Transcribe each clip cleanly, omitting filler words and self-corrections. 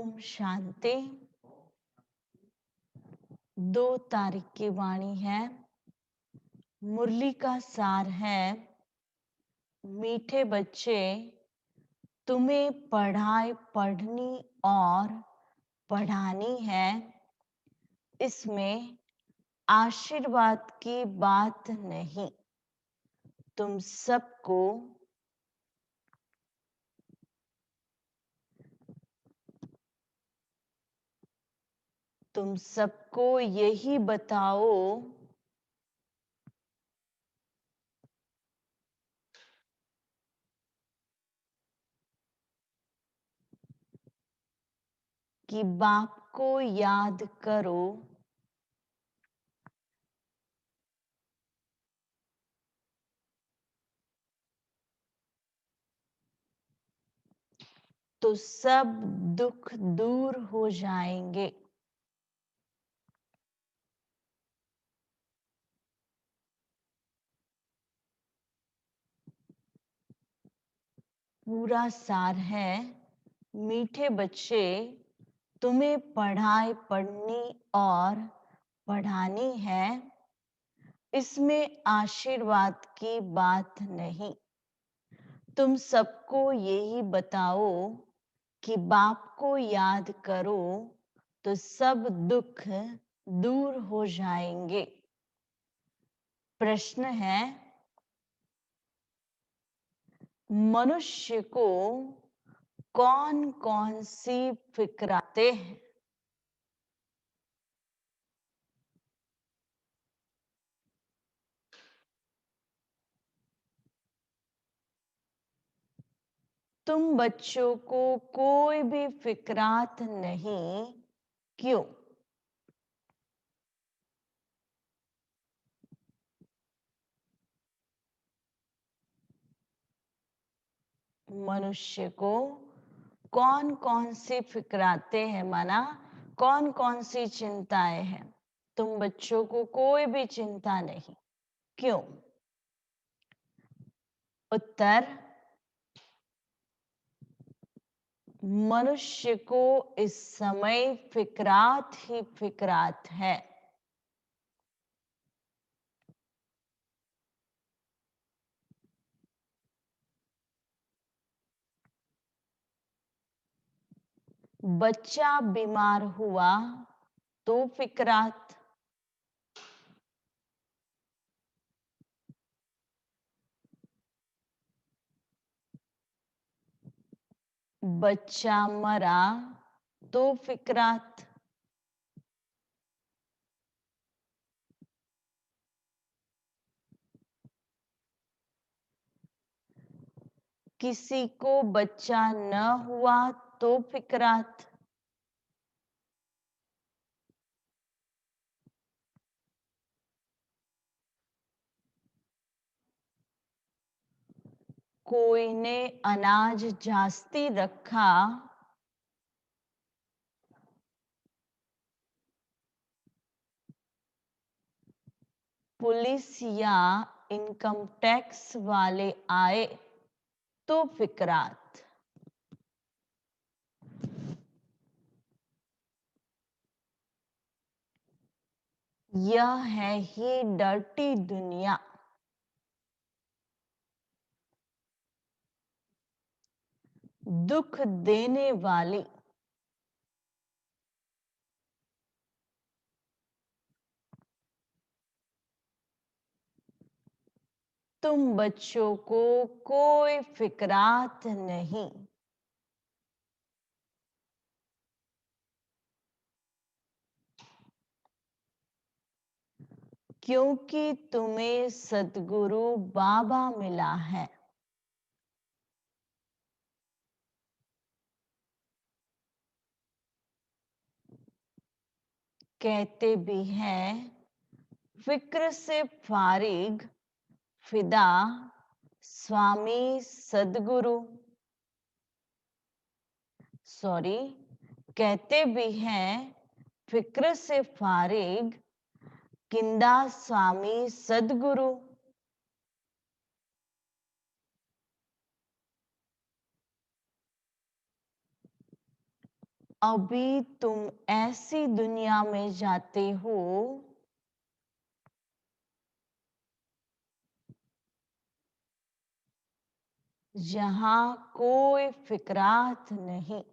ओम शांति। 2 तारीख की वाणी है। मुरली का सार है, मीठे बच्चे, तुम्हें पढ़नी और पढ़ानी है। इसमें आशीर्वाद की बात नहीं। तुम सबको यही बताओ कि बाप को याद करो, तो सब दुख दूर हो जाएंगे। पूरा सार है, मीठे बच्चे, तुम्हें पढ़नी और पढ़ानी है। इसमें आशीर्वाद की बात नहीं। तुम सबको यही बताओ कि बाप को याद करो, तो सब दुख दूर हो जाएंगे। प्रश्न है, मनुष्य को कौन कौन सी फिक्राते हैं? तुम बच्चों को कोई भी फिक्रात नहीं, क्यों? मनुष्य को कौन कौन सी फिक्राते हैं, माना कौन कौन सी चिंताएं हैं। तुम बच्चों को कोई भी चिंता नहीं, क्यों? उत्तर, मनुष्य को इस समय फिक्रात ही फिक्रात है। बच्चा बीमार हुआ तो फिक्रात, बच्चा मरा तो फिक्रात, किसी को बच्चा न हुआ तो फिक्रात, कोई ने अनाज जास्ती रखा पुलिस या इनकम टैक्स वाले आए तो फिक्रात। यह है ही डर्टी दुनिया। दुख देने वाली। तुम बच्चों को कोई फिक्रात नहीं। क्योंकि तुम्हें सद्गुरु बाबा मिला है। कहते भी हैं, फिक्र से फारिग, फिदा, स्वामी सद्गुरु। सॉरी, कहते भी हैं, फिक्र से फारिग, किंदा स्वामी सद्गुरु। अभी तुम ऐसी दुनिया में जाते हो जहां कोई फिक्रात नहीं।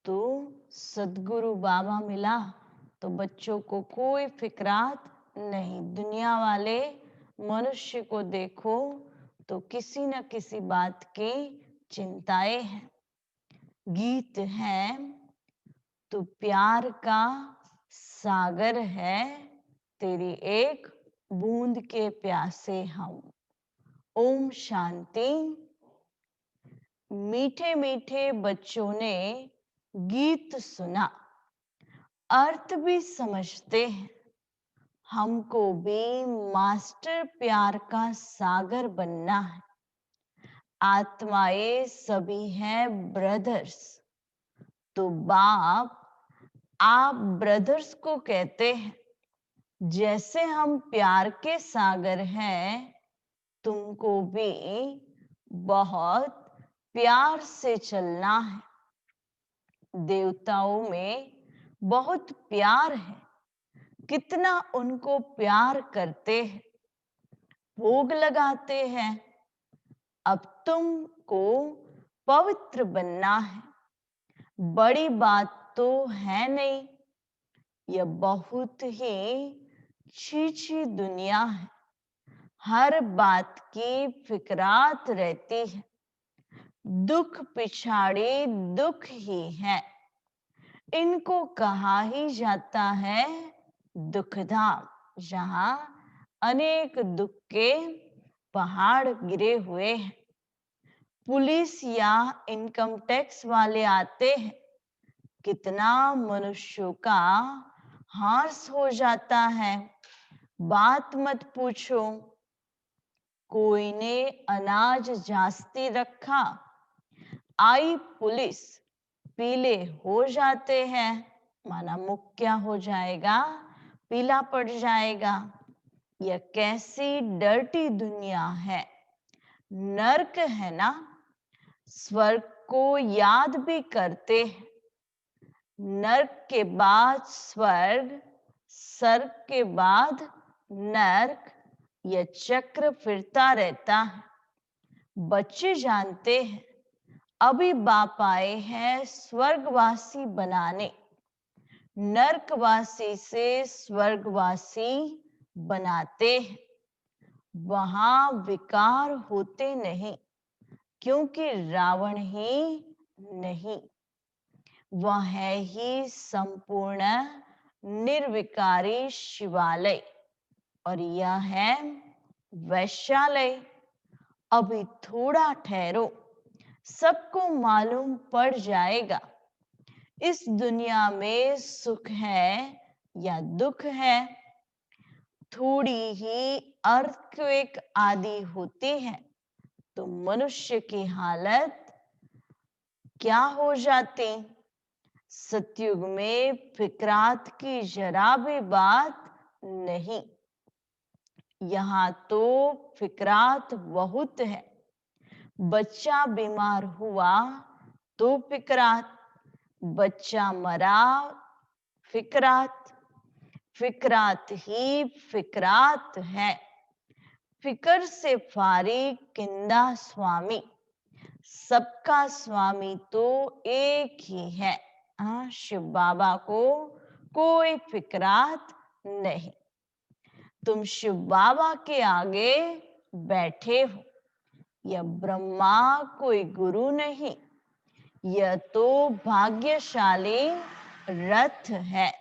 तो सदगुरु बाबा मिला तो बच्चों को कोई फिक्रात नहीं। दुनिया वाले मनुष्य को देखो तो किसी न किसी बात की चिंताएं हैं। गीत है तो प्यार का सागर है, तेरी एक बूंद के प्यासे हम। ओम शांति। मीठे मीठे बच्चों ने गीत सुना, अर्थ भी समझते हैं। हमको भी मास्टर प्यार का सागर बनना है। आत्माएं सभी हैं ब्रदर्स, तो बाप आप ब्रदर्स को कहते हैं। जैसे हम प्यार के सागर हैं, तुमको भी बहुत प्यार से चलना है। देवताओं में बहुत प्यार है, कितना उनको प्यार करते हैं, भोग लगाते हैं। अब तुमको पवित्र बनना है। बड़ी बात तो है नहीं, यह बहुत ही छीछी दुनिया है। हर बात की फिक्रात रहती है। दुख पिछाड़े दुख ही है, इनको कहा ही जाता है दुखधाम, जहां अनेक दुख के पहाड़ गिरे हुए हैं। पुलिस या इनकम टैक्स वाले आते हैं, कितना मनुष्यों का हार्स हो जाता है। बात मत पूछो। कोई ने अनाज जास्ती रखा, आई पुलिस, पीले हो जाते हैं। माना मुख क्या हो जाएगा, पीला पड़ जाएगा। यह कैसी डर्टी दुनिया है। नर्क है ना। स्वर्ग को याद भी करते हैं। नर्क के बाद स्वर्ग, स्वर्ग के बाद नर्क, यह चक्र फिरता रहता है। बच्चे जानते हैं अभी बाप आए हैं स्वर्गवासी बनाने। नर्कवासी से स्वर्गवासी बनाते हैं। वहां विकार होते नहीं, क्योंकि रावण ही नहीं, वह है ही संपूर्ण निर्विकारी शिवालय, और यह है वैश्यालय। अभी थोड़ा ठहरो, सबको मालूम पड़ जाएगा इस दुनिया में सुख है या दुख है। थोड़ी ही अर्थक्वेक आदि होती है तो मनुष्य की हालत क्या हो जाती। सतयुग में फिक्रात की जरा भी बात नहीं। यहाँ तो फिक्रात बहुत है। बच्चा बीमार हुआ तो फिक्रात, बच्चा मरा फिक्रात, फिक्रात ही फिक्रात है। फिकर से फारिग किंदा स्वामी, सबका स्वामी तो एक ही है। शिव बाबा को कोई फिक्रात नहीं। तुम शिव बाबा के आगे बैठे हो। यह ब्रह्मा कोई गुरु नहीं, यह तो भाग्यशाली रथ है।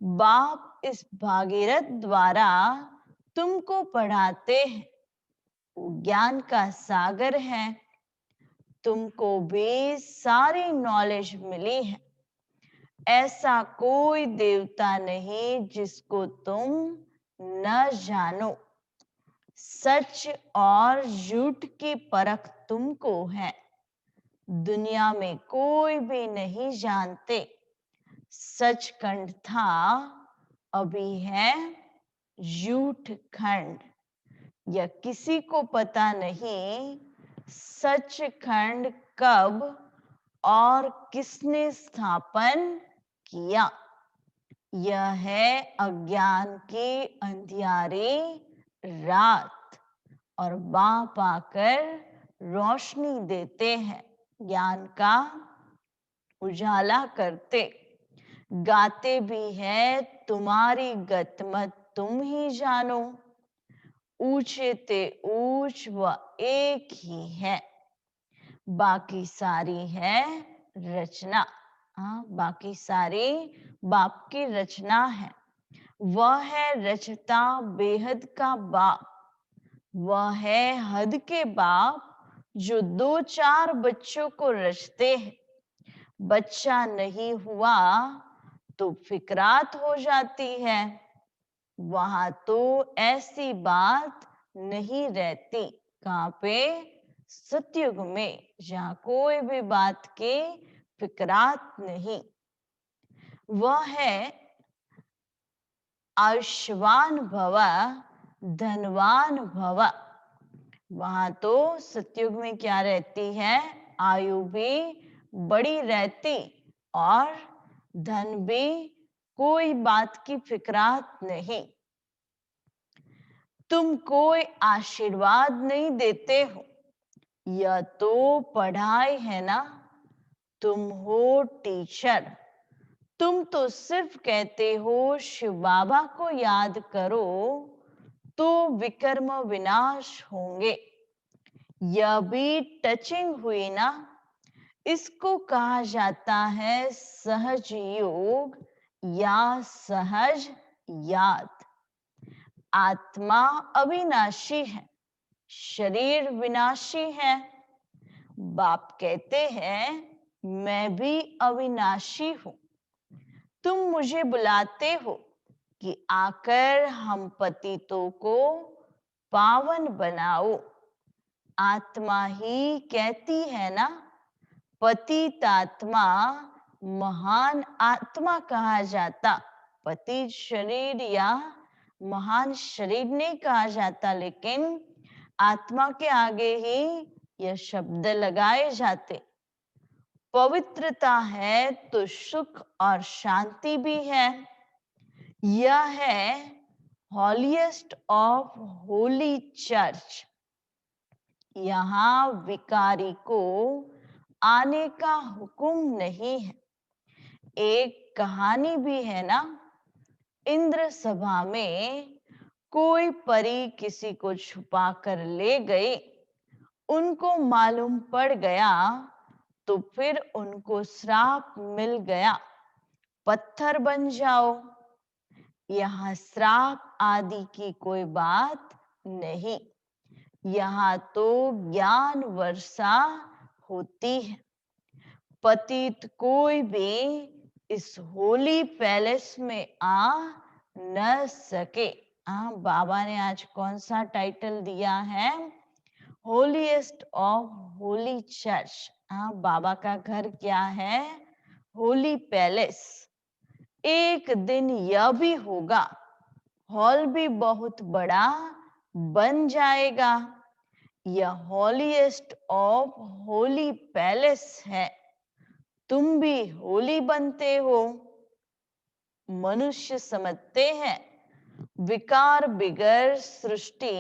बाप इस भागीरथ द्वारा तुमको पढ़ाते हैं। ज्ञान का सागर है। तुमको भी सारी नॉलेज मिली है। ऐसा कोई देवता नहीं जिसको तुम न जानो। सच और झूठ की परख तुमको है। दुनिया में कोई भी नहीं जानते। सचखंड था, अभी है, झूठ खंड, या किसी को पता नहीं सचखंड कब और किसने स्थापन किया। यह है अज्ञान की अंधियारी रात, और बाप आकर रोशनी देते हैं, ज्ञान का उजाला करते। गाते भी है तुम्हारी गतमत तुम ही जानो, ऊंचे ते ऊंच व एक ही है, बाकी सारी है रचना। हाँ, बाकी सारी बाप की रचना है। वह है रचता बेहद का बाप, वह है हद के बाप जो 2-4 बच्चों को रचते हैं। बच्चा नहीं हुआ तो फिकरात हो जाती है, वहां तो ऐसी बात नहीं रहती। कहाँ पे? सतयुग में, जहां कोई भी बात की फिकरात नहीं। वह है आयुष्मान भव धनवान भव। वहां तो सतयुग में क्या रहती है? आयु भी बड़ी रहती और धन भी, कोई बात की फिकरात नहीं। तुम कोई आशीर्वाद नहीं देते हो, यह तो पढ़ाई है ना। तुम हो टीचर, तुम तो सिर्फ कहते हो शिव बाबा को याद करो तो विकर्म विनाश होंगे। यह भी टचिंग हुई ना। इसको कहा जाता है सहज योग या सहज याद। आत्मा अविनाशी है, शरीर विनाशी है। बाप कहते हैं मैं भी अविनाशी हूं। तुम मुझे बुलाते हो कि आकर हम पतितों को पावन बनाओ। आत्मा ही कहती है ना, पतित आत्मा महान आत्मा कहा जाता। पतित शरीर या महान शरीर नहीं कहा जाता, लेकिन आत्मा के आगे ही यह शब्द लगाए जाते। पवित्रता है तो सुख और शांति भी है। यह है हॉलीएस्ट ऑफ होली चर्च। यहाँ विकारी को आने का हुक्म नहीं है। एक कहानी भी है ना, इंद्र सभा में कोई परी किसी को छुपा कर ले गई। उनको मालूम पड़ गया तो फिर उनको श्राप मिल गया, पत्थर बन जाओ। यहाँ श्राप आदि की कोई बात नहीं, यहाँ तो ज्ञान वर्षा होती है। पतित कोई भी इस होली पैलेस में आ न सके। बाबा ने आज कौन सा टाइटल दिया है? Holiest of holy church. बाबा का घर क्या है? Holy palace. एक दिन यह भी होगा, हॉल भी बहुत बड़ा बन जाएगा। यह हॉलीएस्ट ऑफ होली पैलेस है। तुम भी होली बनते हो। मनुष्य समझते हैं विकार बिगर सृष्टि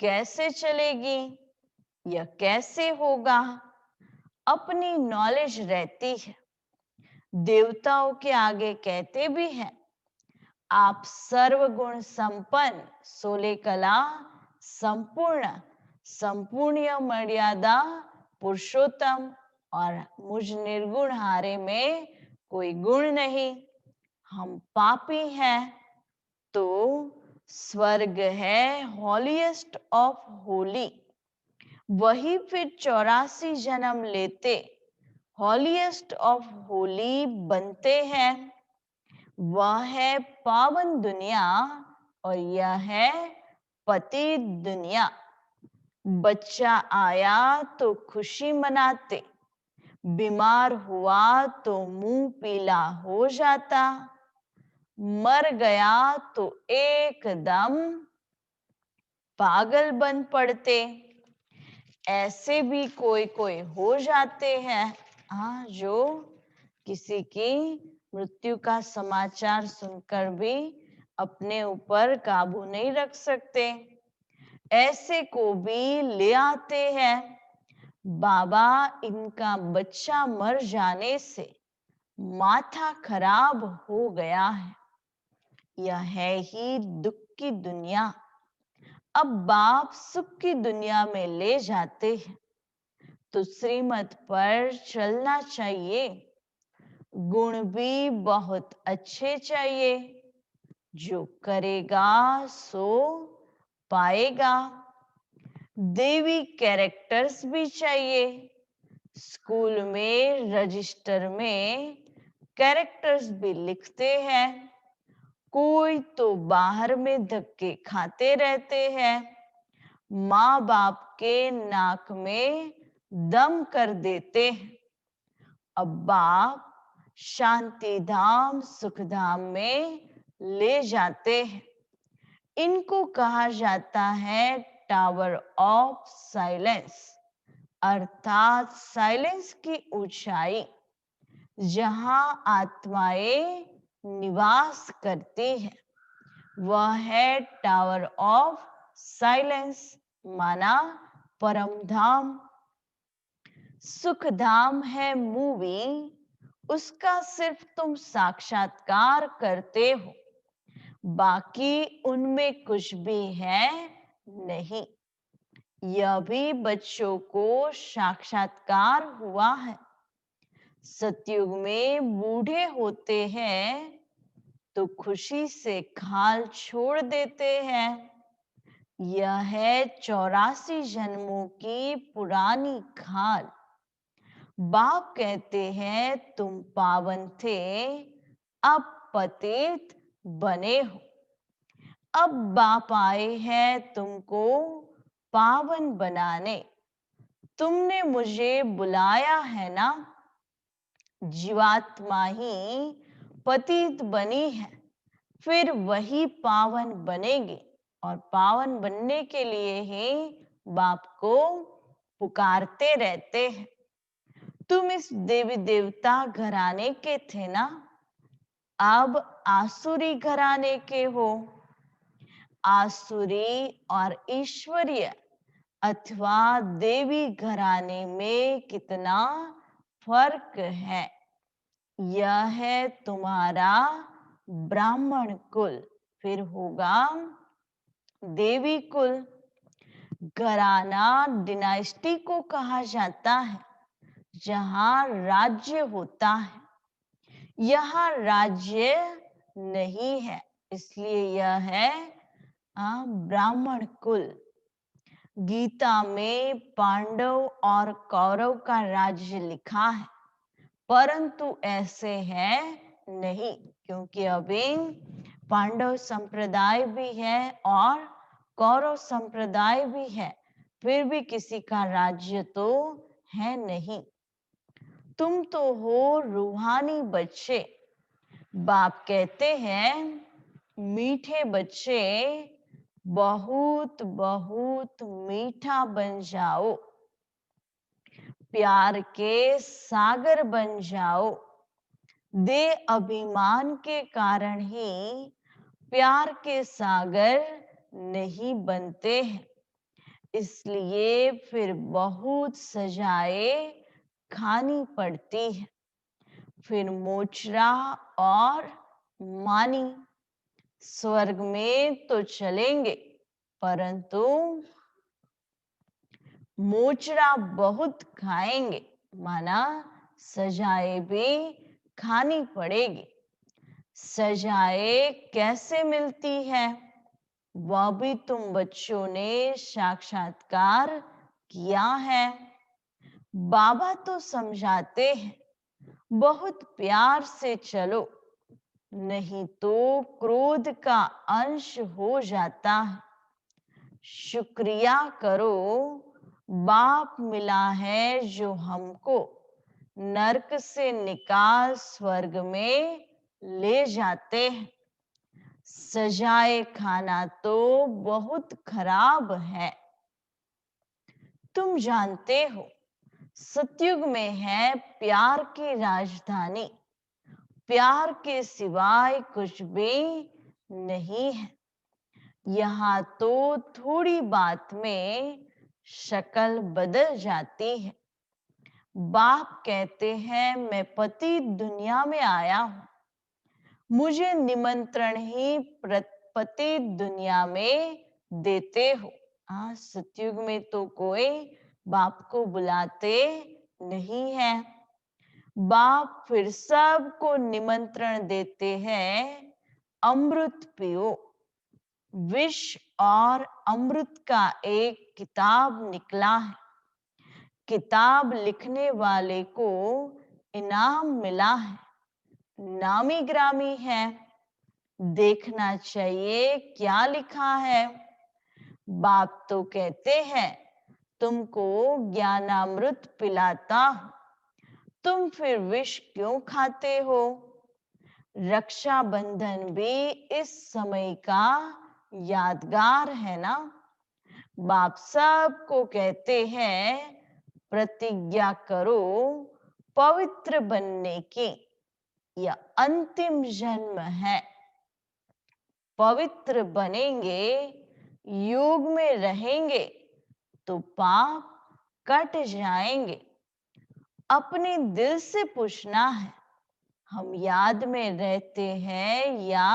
कैसे चलेगी, यह कैसे होगा। अपनी नॉलेज रहती है। देवताओं के आगे कहते भी हैं आप सर्वगुण संपन्न, 16 कला संपूर्ण, संपूर्ण मर्यादा पुरुषोत्तम, और मुझ निर्गुण हारे में कोई गुण नहीं। हम पापी हैं तो स्वर्ग है हॉलीएस्ट ऑफ होली। वही फिर 84 जन्म लेते हॉलीएस्ट ऑफ होली बनते हैं। वह है पावन दुनिया और यह है पति दुनिया। बच्चा आया तो खुशी मनाते, बीमार हुआ तो मुंह पीला हो जाता। मर गया तो एकदम पागल बन पड़ते। ऐसे भी कोई कोई हो जाते हैं, हाँ, जो किसी की मृत्यु का समाचार सुनकर भी अपने ऊपर काबू नहीं रख सकते। ऐसे को भी ले आते हैं। बाबा, इनका बच्चा मर जाने से माथा खराब हो गया है। यह है ही दुख की दुनिया। अब बाप सुख की दुनिया में ले जाते हैं तो श्रीमत पर चलना चाहिए। गुण भी बहुत अच्छे चाहिए। जो करेगा सो पाएगा। देवी कैरेक्टर्स भी चाहिए। स्कूल में रजिस्टर में कैरेक्टर्स भी लिखते हैं। कोई तो बाहर में धक्के खाते रहते हैं। माँ बाप के नाक में दम कर देते हैं। अब बाप शांति धाम सुख धाम में ले जाते हैं। इनको कहा जाता है टावर ऑफ साइलेंस, अर्थात साइलेंस की ऊंचाई, जहां आत्माएं निवास करती है। वह है टावर ऑफ साइलेंस, माना परम धाम। सुख धाम है मूवी, उसका सिर्फ तुम साक्षात्कार करते हो, बाकी उनमें कुछ भी है नहीं। यह भी बच्चों को साक्षात्कार हुआ है। सतयुग में बूढ़े होते हैं तो खुशी से खाल छोड़ देते हैं। यह है 84 जन्मों की पुरानी खाल। बाप कहते हैं तुम पावन थे, अब पतित बने हो। अब बाप आए हैं तुमको पावन बनाने। तुमने मुझे बुलाया है ना। जीवात्मा ही पतित बनी है, फिर वही पावन बनेगी। और पावन बनने के लिए ही बाप को पुकारते रहते हैं। तुम इस देवी देवता घराने के थे ना, अब आसुरी घराने के हो। आसुरी और ईश्वरीय अथवा देवी घराने में कितना फर्क है। यह है तुम्हारा ब्राह्मण कुल, फिर होगा देवी कुल। घराना डिनाइस्टी को कहा जाता है, जहां राज्य होता है। यहाँ राज्य नहीं है, इसलिए यह है ब्राह्मण कुल। गीता में पांडव और कौरव का राज्य लिखा है, परंतु ऐसे है नहीं, क्योंकि अभी पांडव संप्रदाय भी है और कौरव संप्रदाय भी है, फिर भी किसी का राज्य तो है नहीं। तुम तो हो रूहानी बच्चे। बाप कहते हैं मीठे बच्चे बहुत बहुत मीठा बन जाओ, प्यार के सागर बन जाओ। दे अभिमान के कारण ही प्यार के सागर नहीं बनते हैं। इसलिए फिर बहुत सजाए खानी पड़ती है। फिर मोचरा और मानी स्वर्ग में तो चलेंगे, परंतु मोचरा बहुत खाएंगे, माना सजाए भी खानी पड़ेगी। सजाए कैसे मिलती है, वह भी तुम बच्चों ने साक्षात्कार किया है। बाबा तो समझाते हैं बहुत प्यार से चलो, नहीं तो क्रोध का अंश हो जाता है। शुक्रिया करो, बाप मिला है जो हमको नरक से निकाल स्वर्ग में ले जाते हैं। सजाए खाना तो बहुत खराब है। तुम जानते हो, सतयुग में है प्यार की राजधानी। प्यार के सिवाय कुछ भी नहीं है। यहाँ तो थोड़ी बात में शक्ल बदल जाती है। बाप कहते हैं, मैं पति दुनिया में आया हूं, मुझे निमंत्रण ही पति दुनिया में देते हो। हाँ, सतयुग में तो कोई बाप को बुलाते नहीं है। बाप फिर सबको निमंत्रण देते हैं, अमृत पियो। विष और अमृत का एक किताब निकला है। किताब लिखने वाले को इनाम मिला है, नामी ग्रामी है। देखना चाहिए क्या लिखा है। बाप तो कहते हैं, तुमको ज्ञानामृत पिलाता हूं, तुम फिर विष क्यों खाते हो। रक्षाबंधन भी इस समय का यादगार है ना। बाप सबको कहते हैं, प्रतिज्ञा करो पवित्र बनने की, यह अंतिम जन्म है। पवित्र बनेंगे, योग में रहेंगे तो पाप कट जाएंगे। अपने दिल से पूछना है, हम याद में रहते हैं या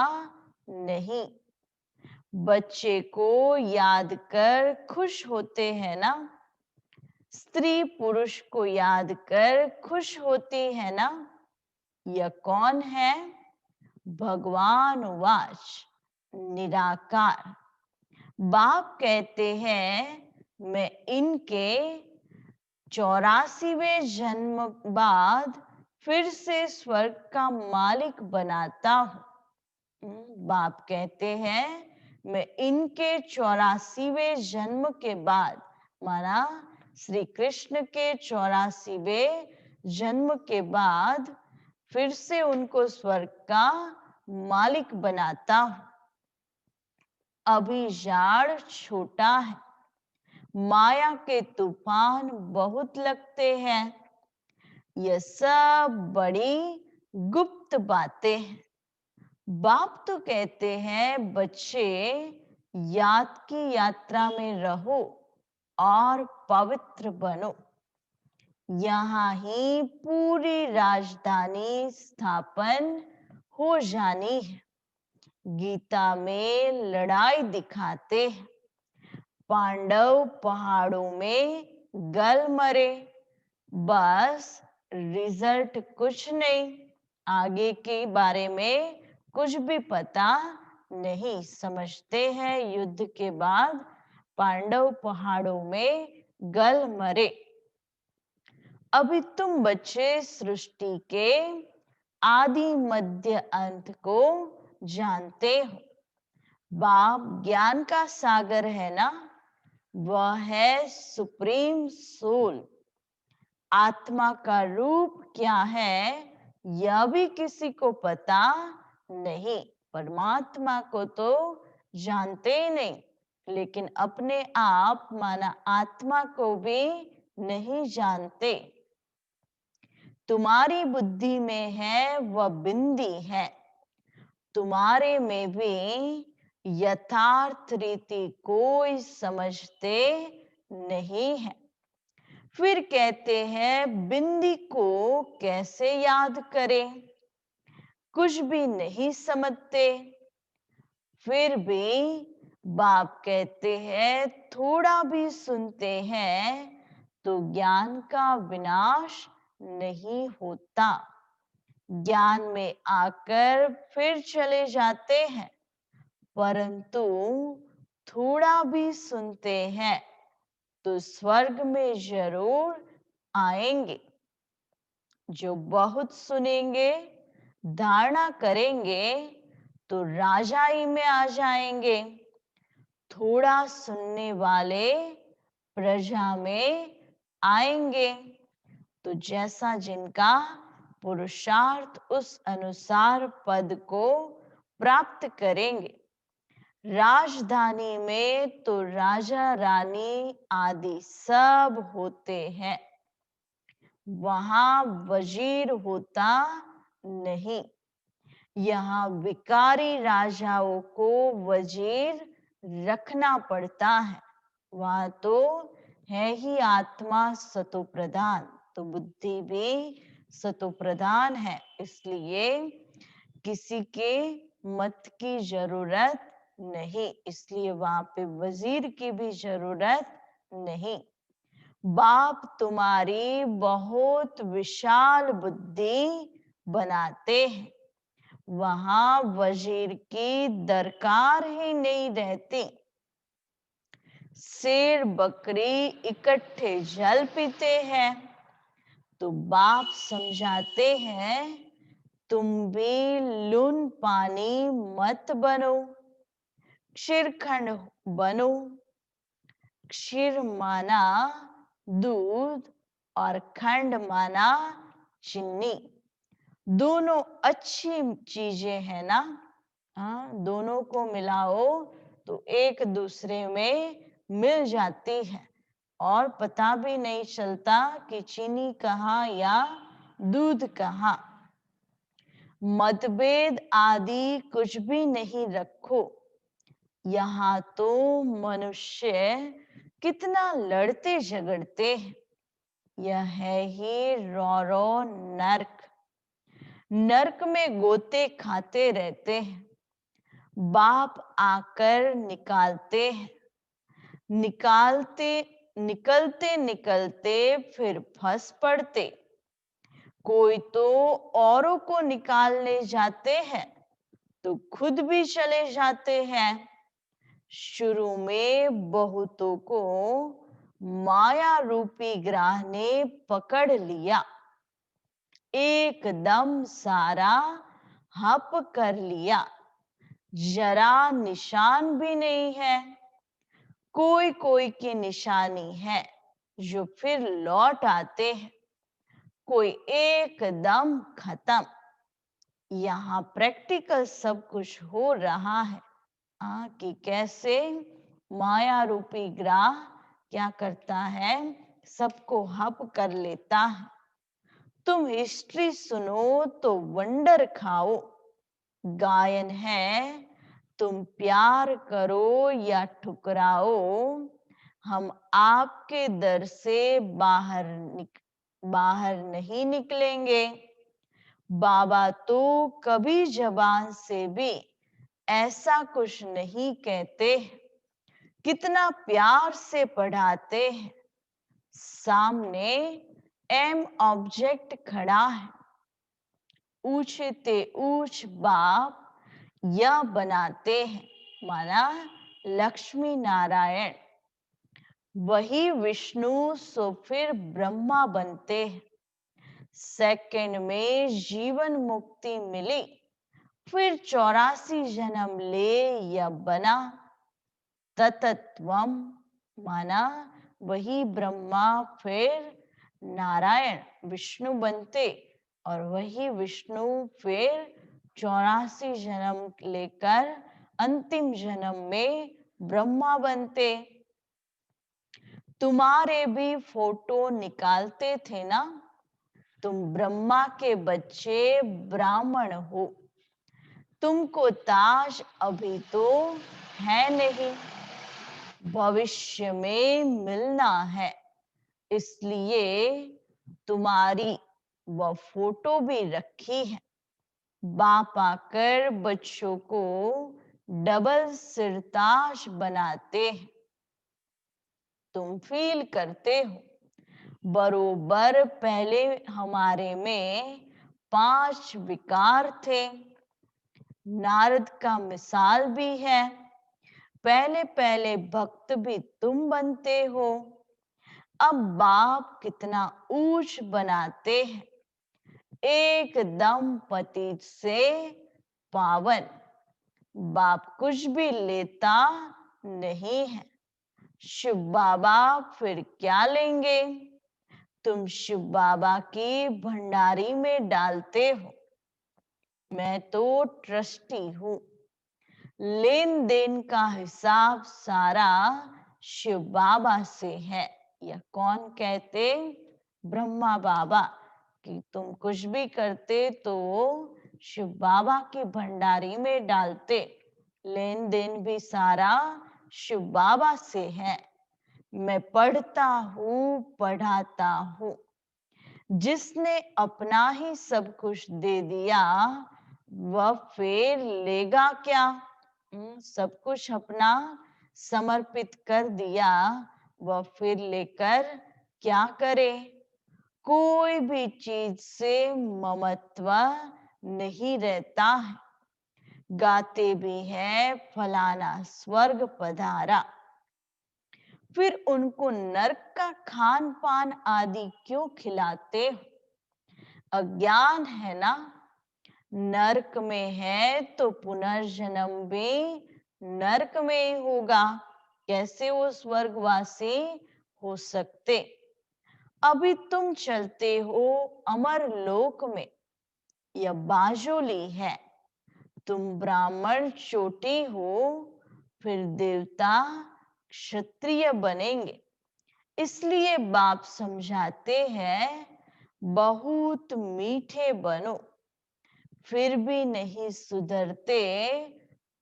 नहीं। बच्चे को याद कर खुश होते हैं ना। स्त्री पुरुष को याद कर खुश होती है ना। यह कौन है? भगवान वाच निराकार। बाप कहते हैं, मैं इनके 84वें जन्म बाद फिर से स्वर्ग का मालिक बनाता हूं। बाप कहते हैं, मैं इनके 84वें जन्म के बाद, माना श्री कृष्ण के 84वें जन्म के बाद फिर से उनको स्वर्ग का मालिक बनाता हूं। अभी जाड़ छोटा है, माया के तूफान बहुत लगते हैं। यह सब बड़ी गुप्त बातें हैं। बाप तो कहते हैं, बच्चे याद की यात्रा में रहो और पवित्र बनो। यहाँ ही पूरी राजधानी स्थापन हो जानी है। गीता में लड़ाई दिखाते हैं। पांडव पहाड़ों में गल मरे, बस रिजल्ट कुछ नहीं। आगे के बारे में कुछ भी पता नहीं। समझते हैं युद्ध के बाद पांडव पहाड़ों में गल मरे। अभी तुम बच्चे सृष्टि के आदि मध्य अंत को जानते हो। बाप ज्ञान का सागर है ना। वह है सुप्रीम सोल। आत्मा का रूप क्या है, यह भी किसी को पता नहीं। परमात्मा को तो जानते ही नहीं, लेकिन अपने आप माना आत्मा को भी नहीं जानते। तुम्हारी बुद्धि में है वह बिंदी है। तुम्हारे में भी यथार्थ रीति कोई समझते नहीं है। फिर कहते हैं, बिंदी को कैसे याद करें, कुछ भी नहीं समझते। फिर भी बाप कहते हैं, थोड़ा भी सुनते हैं तो ज्ञान का विनाश नहीं होता। ज्ञान में आकर फिर चले जाते हैं, परंतु थोड़ा भी सुनते हैं तो स्वर्ग में जरूर आएंगे। जो बहुत सुनेंगे, धारणा करेंगे तो राजाई में आ जाएंगे। थोड़ा सुनने वाले प्रजा में आएंगे। तो जैसा जिनका पुरुषार्थ, उस अनुसार पद को प्राप्त करेंगे। राजधानी में तो राजा रानी आदि सब होते हैं, वहां वजीर होता नहीं। यहाँ विकारी राजाओं को वजीर रखना पड़ता है। वहां तो है ही आत्मा सतो प्रधान, तो बुद्धि भी सतो प्रधान है, इसलिए किसी के मत की जरूरत नहीं, इसलिए वहां पे वजीर की भी जरूरत नहीं। बाप तुम्हारी बहुत विशाल बुद्धि बनाते हैं, वहां वजीर की दरकार ही नहीं रहती। शेर बकरी इकट्ठे जल पीते हैं, तो बाप समझाते हैं तुम भी लून पानी मत बनो, क्षीरखंड बनो। क्षीर माना दूध और खंड माना चीनी, दोनों अच्छी चीजें हैं ना। हाँ, दोनों को मिलाओ तो एक दूसरे में मिल जाती है और पता भी नहीं चलता कि चीनी कहाँ या दूध कहाँ। मतभेद आदि कुछ भी नहीं रखो। यहाँ तो मनुष्य कितना लड़ते झगड़ते हैं, यह है ही रौरो नर्क। नर्क में गोते खाते रहते हैं, बाप आकर निकालते हैं, निकलते निकलते फिर फंस पड़ते। कोई तो औरों को निकालने जाते हैं तो खुद भी चले जाते हैं। शुरू में बहुतों को माया रूपी ग्राह ने पकड़ लिया, एकदम सारा हप कर लिया, जरा निशान भी नहीं है। कोई कोई की निशानी है जो फिर लौट आते हैं, कोई एकदम खत्म। यहाँ प्रैक्टिकल सब कुछ हो रहा है कि कैसे माया रूपी ग्राह क्या करता है, सबको हप कर लेता है। तुम हिस्ट्री सुनो तो वंडर खाओ। गायन है तुम प्यार करो या ठुकराओ, हम आपके दर से बाहर नहीं निकलेंगे। बाबा तो कभी जबान से भी ऐसा कुछ नहीं कहते, कितना प्यार से पढ़ाते हैं। सामने एम ऑब्जेक्ट खड़ा है, ऊंचते ऊंच बाप यह बनाते हैं, माना लक्ष्मी नारायण। वही विष्णु सो फिर ब्रह्मा बनते हैं। सेकंड में जीवन मुक्ति मिली, फिर 84 जन्म ले या बना। ततत्वम माना वही ब्रह्मा फिर नारायण विष्णु बनते, और वही विष्णु फिर 84 जन्म लेकर अंतिम जन्म में ब्रह्मा बनते। तुम्हारे भी फोटो निकालते थे ना, तुम ब्रह्मा के बच्चे ब्राह्मण हो। तुमको ताज अभी तो है नहीं, भविष्य में मिलना है, इसलिए तुम्हारी वह फोटो भी रखी है। बाप आकर बच्चों को डबल सिरताज बनाते हैं। तुम फील करते हो बरोबर पहले हमारे में 5 विकार थे। नारद का मिसाल भी है, पहले पहले भक्त भी तुम बनते हो। अब बाप कितना ऊंच बनाते हैं, एकदम पतित से पावन। बाप कुछ भी लेता नहीं है। शिव बाबा फिर क्या लेंगे, तुम शिव बाबा की भंडारी में डालते हो। मैं तो ट्रस्टी हूँ। लेन देन का हिसाब सारा शिव बाबा से है। यह कौन कहते? ब्रह्मा बाबा। कि तुम कुछ भी करते तो शिव बाबा की भंडारी में डालते। लेन देन भी सारा शिव बाबा से है। मैं पढ़ता हूँ, पढ़ाता हूँ। जिसने अपना ही सब कुछ दे दिया वह फिर लेगा क्या? सब कुछ अपना समर्पित कर दिया, वह फिर लेकर क्या करे? कोई भी चीज से ममत्व नहीं रहता है। गाते भी है फलाना स्वर्ग पधारा। फिर उनको नरक का खान पान आदि क्यों खिलाते हो? अज्ञान है ना। नरक में है तो पुनर्जन्म भी नरक में ही होगा। कैसे वो स्वर्गवासी हो सकते? अभी तुम चलते हो अमर लोक में, यह बाजोली है। तुम ब्राह्मण चोटी हो, फिर देवता क्षत्रिय बनेंगे। इसलिए बाप समझाते हैं बहुत मीठे बनो। फिर भी नहीं सुधरते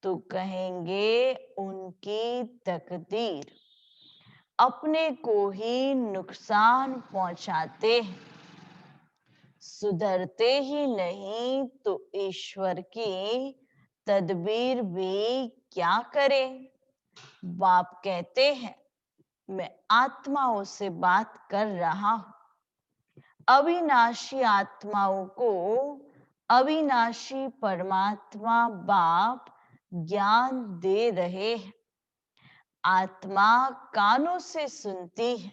तो कहेंगे उनकी तकदीर। अपने को ही नुकसान पहुंचाते हैं। सुधरते ही नहीं तो ईश्वर की तदबीर भी क्या करे? बाप कहते हैं मैं आत्माओं से बात कर रहा हूं। अविनाशी आत्माओं को अविनाशी परमात्मा बाप ज्ञान दे रहे हैं। आत्मा कानों से सुनती है।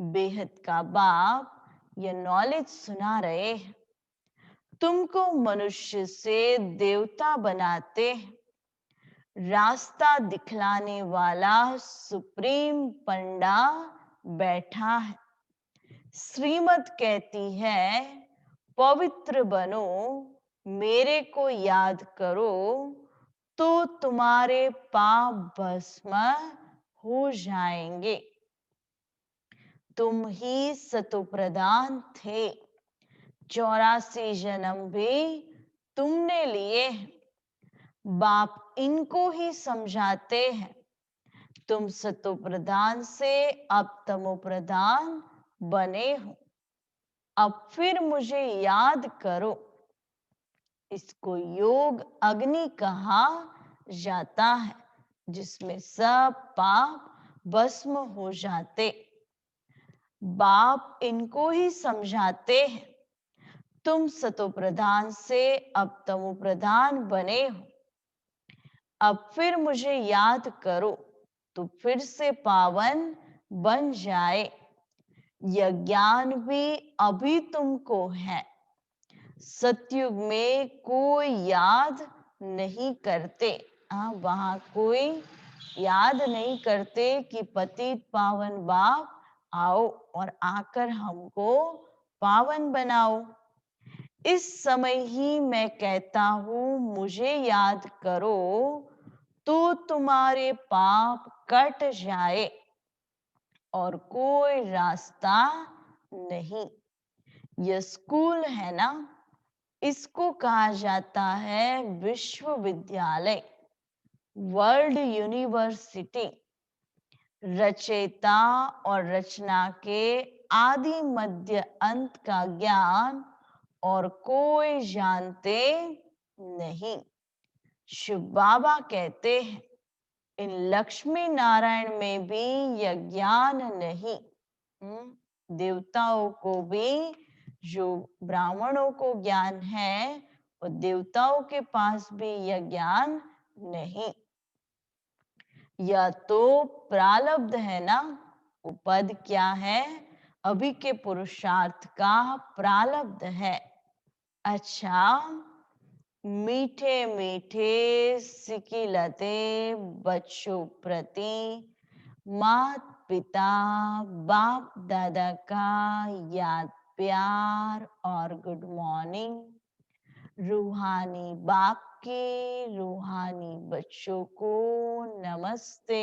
बेहद का बाप ये नॉलेज सुना रहे हैं। तुमको मनुष्य से देवता बनाते हैं। रास्ता दिखलाने वाला सुप्रीम पंडा बैठा है। श्रीमत कहती है पवित्र बनो, मेरे को याद करो तो तुम्हारे पाप भस्म हो जाएंगे। तुम ही सतो प्रधान थे। 84 जन्म भी तुमने लिए हैं। बाप इनको ही समझाते हैं। तुम सतो प्रधान से अब तमो प्रधान बने हो। अब फिर मुझे याद करो। इसको योग अग्नि कहा जाता है, जिसमें सब पाप भस्म हो जाते। बाप इनको ही समझाते हैं। तुम सतो प्रधान से अब तमो प्रधान बने हो। अब फिर मुझे याद करो तो फिर से पावन बन जाए। यह ज्ञान भी अभी तुमको है। सतयुग में कोई याद नहीं करते। वहां कोई याद नहीं करते कि पतित पावन बाप आओ और आकर हमको पावन बनाओ। इस समय ही मैं कहता हूं मुझे याद करो तो तुम्हारे पाप कट जाए और कोई रास्ता नहीं। यह स्कूल है ना, इसको कहा जाता है विश्वविद्यालय, वर्ल्ड यूनिवर्सिटी। रचयिता और रचना के आदि मध्य अंत का ज्ञान और कोई जानते नहीं। शिव बाबा कहते हैं इन लक्ष्मी नारायण में भी यह ज्ञान नहीं। देवताओं को भी जो ब्राह्मणों को ज्ञान है और देवताओं के पास भी यह ज्ञान नहीं। यह तो प्रारब्ध है ना। वो पद क्या है? अभी के पुरुषार्थ का प्रारब्ध है। अच्छा, मीठे मीठे सिकिलते बच्चों प्रति मात पिता बाप दादा का याद प्यार और गुड मॉर्निंग। रूहानी बाप के रूहानी बच्चों को नमस्ते।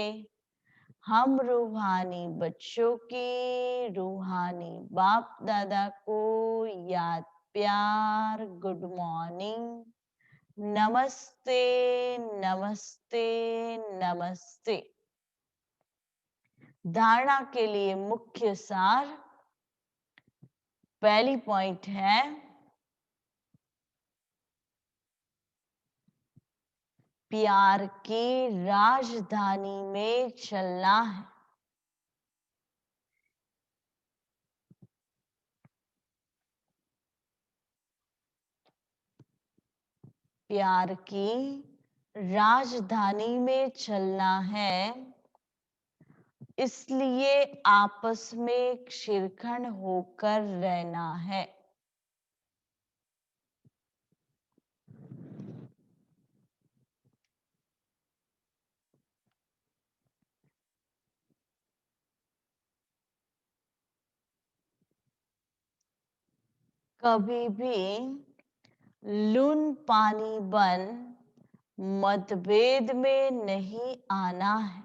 हम रूहानी बच्चों की रूहानी बाप दादा को याद प्यार गुड मॉर्निंग। नमस्ते नमस्ते नमस्ते। धारणा के लिए मुख्य सार। पहली पॉइंट है प्यार की राजधानी में चलना है। प्यार की राजधानी में चलना है, इसलिए आपस में शिरखंड होकर रहना है। कभी भी लून पानी बन मतभेद में नहीं आना है।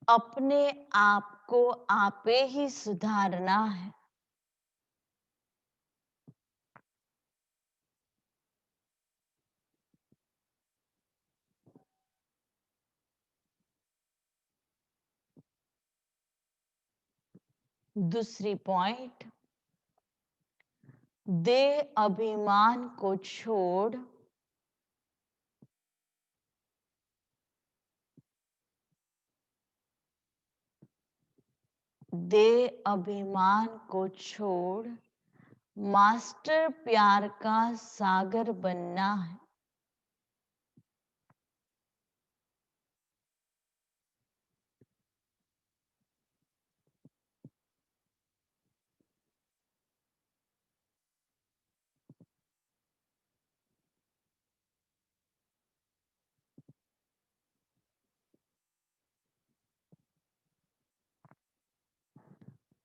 अपने आप को आपे ही सुधारना है। दूसरी पॉइंट, देह अभिमान को छोड़ देह अभिमान को छोड़ मास्टर प्यार का सागर बनना है।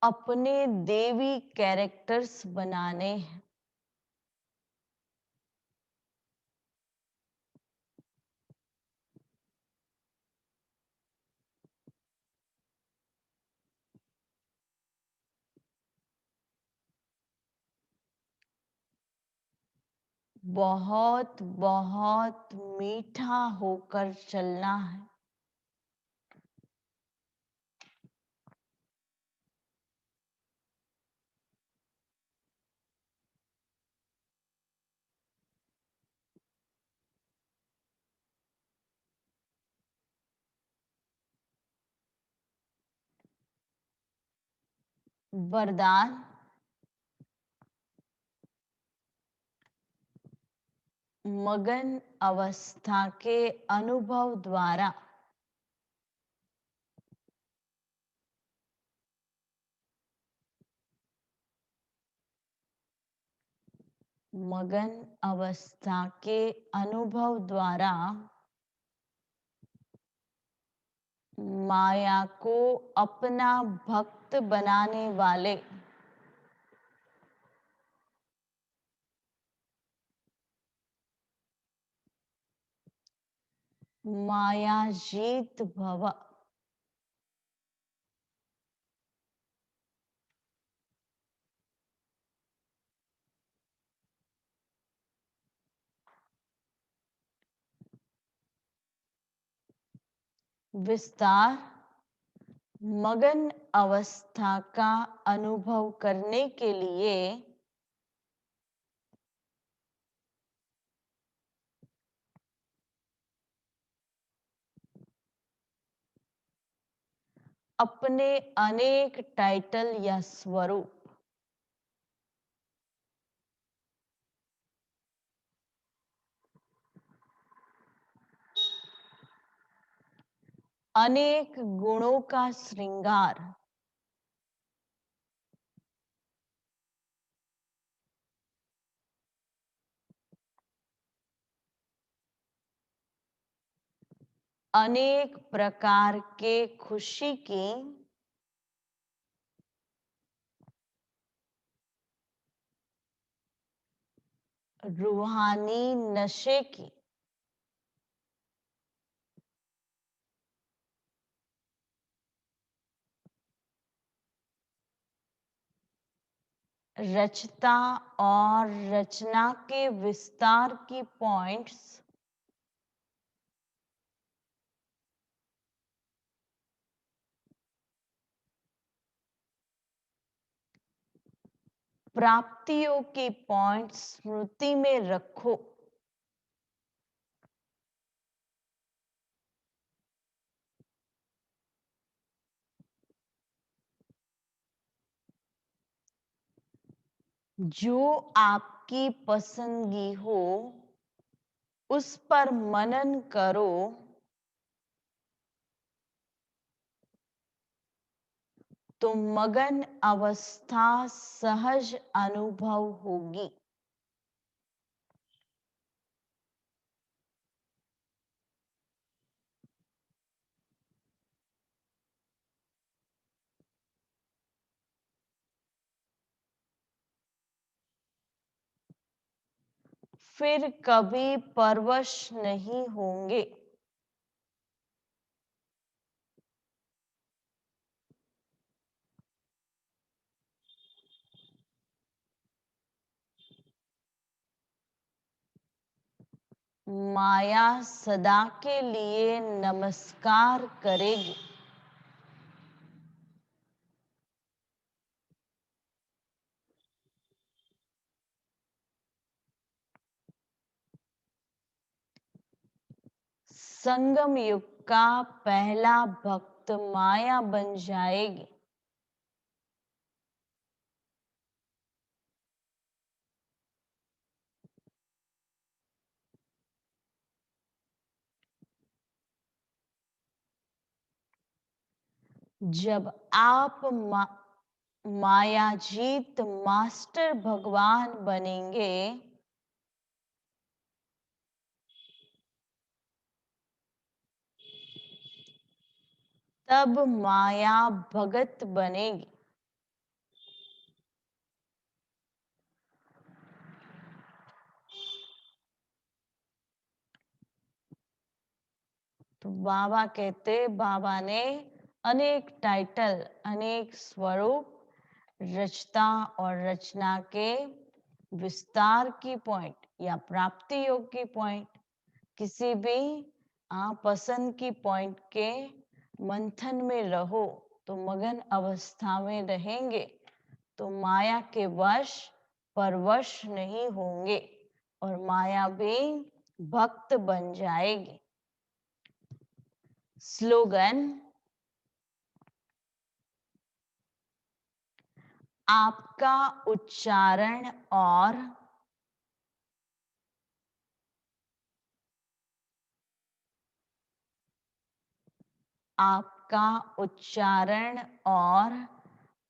अपने देवी कैरेक्टर्स बनाने हैं। बहुत बहुत मीठा होकर चलना है। वरदान, मगन अवस्था के अनुभव द्वारा मगन अवस्था के अनुभव द्वारा माया को अपना भक्त बनाने वाले माया जीत भव। विस्तार, मगन अवस्था का अनुभव करने के लिए अपने अनेक टाइटल या स्वरूप अनेक गुणों का श्रृंगार अनेक प्रकार के खुशी की रूहानी नशे की रचता और रचना के विस्तार की पॉइंट्स प्राप्तियों की पॉइंट्स स्मृति में रखो। जो आपकी पसंदगी हो उस पर मनन करो तो मगन अवस्था सहज अनुभव होगी। फिर कभी परवश नहीं होंगे। माया सदा के लिए नमस्कार करेगी। संगम युग का पहला भक्त माया बन जाएगी। जब आप मायाजीत मास्टर भगवान बनेंगे तब माया भगत बनेगी। तो बाबा कहते, बाबा ने अनेक टाइटल, अनेक स्वरूप, रचता और रचना के विस्तार की पॉइंट या प्राप्ति योग की पॉइंट, किसी भी पसंद की पॉइंट के मंथन में रहो तो मगन अवस्था में रहेंगे तो माया के वश परवश नहीं होंगे और माया भी भक्त बन जाएगी। स्लोगन, आपका उच्चारण और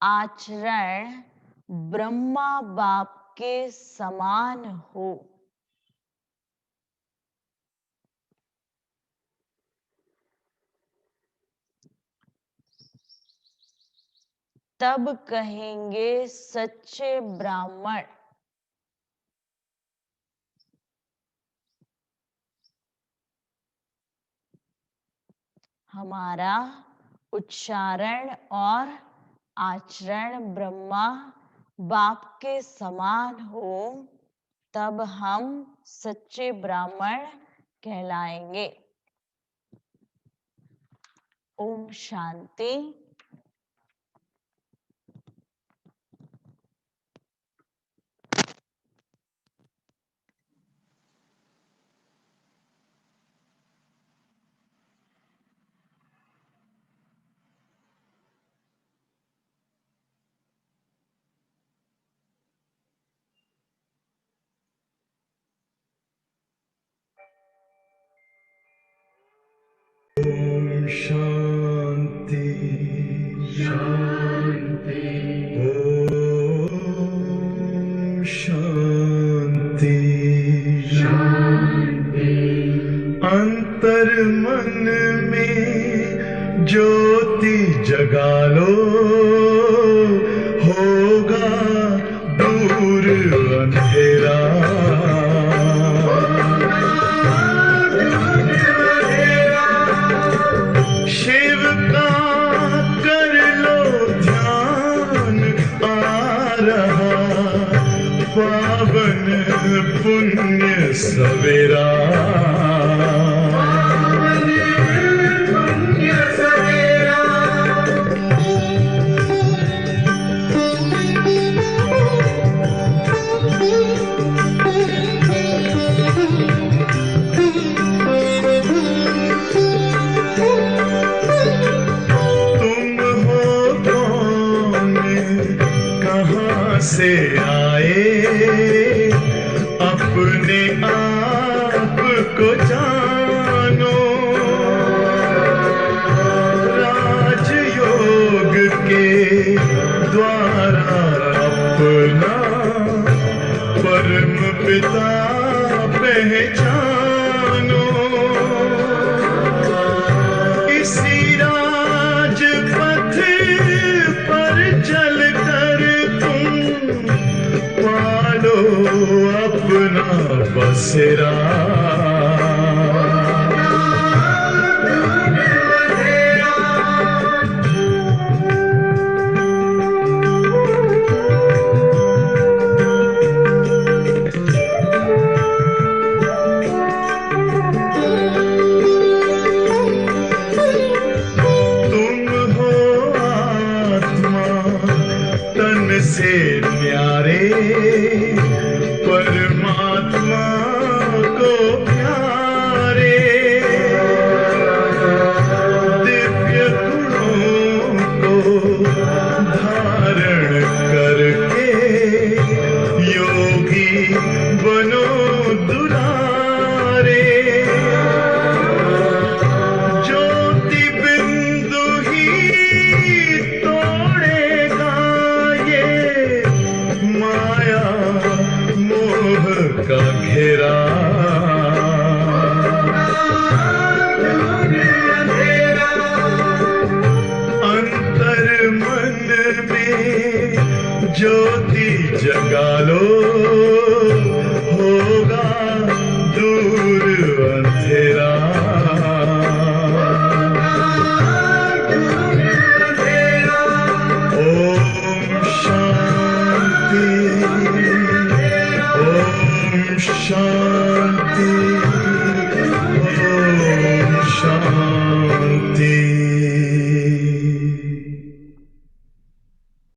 आचरण ब्रह्मा बाप के समान हो। तब कहेंगे सच्चे ब्राह्मण। हमारा उच्चारण और आचरण ब्रह्मा बाप के समान हो तब हम सच्चे ब्राह्मण कहलाएंगे। ओम शांति। ओम शांति शांति। ओम शांति शांति। अंतर मन में ज्योति जगा लो, होगा दूर अंधेरा। शिव का कर लो ध्यान, आ रहा पावन पुण्य सवेरा। से आए अपने आप को जानो, राजयोग के द्वारा अपना परम पिता पहचानो। इसी राजपथ पर चलकर पालो अपना बसेरा। तुम हो आत्मा तन से न्यारे, परमात्मा को प्यारे। दिव्य गुणों को धारण करके योगी बनो दुलारे। ज्योति बिंदु ही तोड़ेगा ये माया मोह का घेरा। अंतर मन में ज्योति जगा लो, होगा दूर अंधेरा। ओम शांति, ओम शांति।